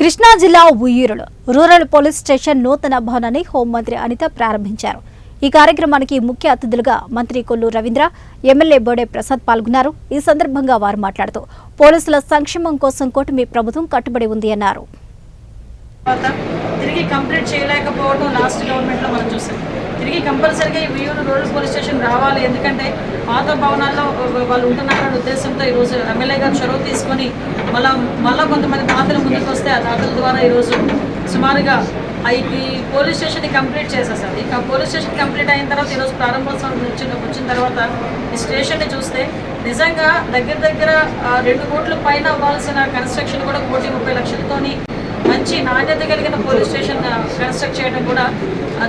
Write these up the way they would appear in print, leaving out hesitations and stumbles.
కృష్ణా జిల్లా ఉయ్యూరులో rural police station నూతన భవనాన్ని హోంమంత్రి అనిత ప్రారంభించారు. ఈ కార్యక్రమానికి ముఖ్య అతిథులుగా మంత్రి కొల్లు రవీంద్ర, ఎమ్మెల్యే బోడే ప్రసాద్ పాల్గొన్నారు. ఈ సందర్భంగా వారు మాట్లాడుతూ పోలీసుల సంక్షేమం కోసం కూటమి ప్రభుత్వం కట్టుబడి ఉంది అన్నారు. తిరిగి కంప్లీట్ చేయలేకపోవడం లాస్ట్ గవర్నమెంట్లో మనం చూసాం. తిరిగి కంపల్సరీగా ఈ ఉయ్యూరు రూరల్ పోలీస్ స్టేషన్ రావాలి, ఎందుకంటే పాత భవనాల్లో వాళ్ళు ఉంటున్నారనే ఉద్దేశంతో ఈరోజు ఎమ్మెల్యే గారు చొరవ తీసుకొని మళ్ళీ కొంతమంది దాతలు ముందుకు వస్తే ఆ దాతల ద్వారా ఈరోజు సుమారుగా ఈ పోలీస్ స్టేషన్ కంప్లీట్ చేసేసారు. ఇక పోలీస్ స్టేషన్ కంప్లీట్ అయిన తర్వాత ఈరోజు ప్రారంభోత్సవం వచ్చిన తర్వాత ఈ స్టేషన్ని చూస్తే నిజంగా దగ్గర 2 కోట్ల పైన అవ్వాల్సిన కన్స్ట్రక్షన్ కూడా 1,30,00,000తోని మంచి నాణ్యత కలిగిన పోలీస్ స్టేషన్ కన్స్ట్రక్ట్ చేయడం కూడా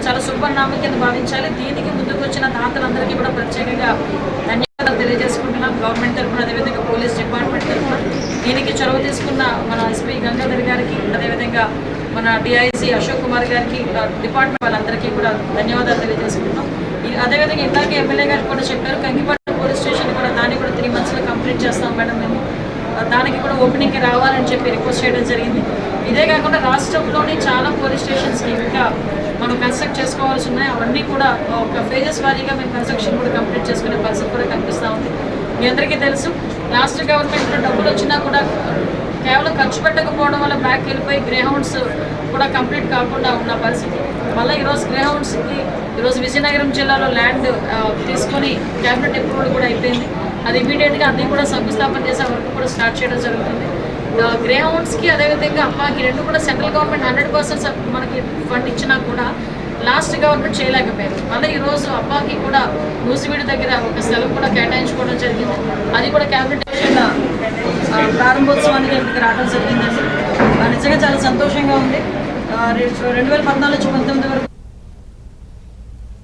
చాలా శుభనామం కింద భావించాలి. దీనికి ముందుకు వచ్చిన దాతలందరికీ కూడా ప్రత్యేకంగా ధన్యవాదాలు తెలియజేసుకుంటున్నాం. గవర్నమెంట్ తరఫున, అదేవిధంగా పోలీస్ డిపార్ట్మెంట్ తరఫున దీనికి చొరవ తీసుకున్న మన ఎస్పీ గంగాధర్ గారికి, అదేవిధంగా మన డిఐజీ అశోక్ కుమార్ గారికి, డిపార్ట్మెంట్ వాళ్ళందరికీ కూడా ధన్యవాదాలు తెలియజేసుకుంటున్నాం. అదేవిధంగా ఇందాక ఎమ్మెల్యే గారు కూడా చెప్పారు, కంకిపట్టు పోలీస్ స్టేషన్ కూడా దాన్ని కూడా 3 monthsలో కంప్లీట్ చేస్తాం మేడం. మేము దానికి కూడా ఓపెనింగ్కి రావాలని చెప్పి రిక్వెస్ట్ చేయడం జరిగింది. ఇదే కాకుండా రాష్ట్రంలోని చాలా పోలీస్ స్టేషన్స్కి ఇంకా మనం కన్స్ట్రక్ట్ చేసుకోవాల్సి ఉన్నాయి. అవన్నీ కూడా ఒక ఫేజెస్ వారీగా మేము కన్స్ట్రక్షన్ కూడా కంప్లీట్ చేసుకునే పరిస్థితి కూడా కనిపిస్తూ ఉంది. మీ అందరికీ తెలుసు, లాస్ట్ గవర్నమెంట్లో డబ్బులు వచ్చినా కూడా కేవలం ఖర్చు పెట్టకపోవడం వల్ల బ్యాక్ వెళ్ళిపోయి గ్రేహౌండ్స్ కూడా కంప్లీట్ కాకుండా ఉన్న పరిస్థితి. మళ్ళీ ఈరోజు గ్రేహౌండ్స్కి ఈరోజు విజయనగరం జిల్లాలో ల్యాండ్ తీసుకొని క్యాబినెట్ అప్రూవల్ కూడా అయిపోయింది. అది ఇమీడియట్గా అన్నీ కూడా శంకుస్థాపన చేసే వరకు కూడా స్టార్ట్ చేయడం జరుగుతుంది. గ్రేహౌండ్స్కి అదేవిధంగా అప్పాకి 2 కూడా సెంట్రల్ గవర్నమెంట్ 100% మనకి ఫండ్ ఇచ్చినా కూడా లాస్ట్ గవర్నమెంట్ చేయలేకపోయారు. మళ్ళీ ఈరోజు అప్పాకి కూడా నూసివీడి దగ్గర ఒక స్థలం కూడా కేటాయించుకోవడం జరిగింది. అది కూడా క్యాబినెట్ ప్రారంభోత్సవానికి ఇక్కడికి రావడం జరిగిందండి. నిజంగా చాలా సంతోషంగా ఉంది. 2014 నుంచి 19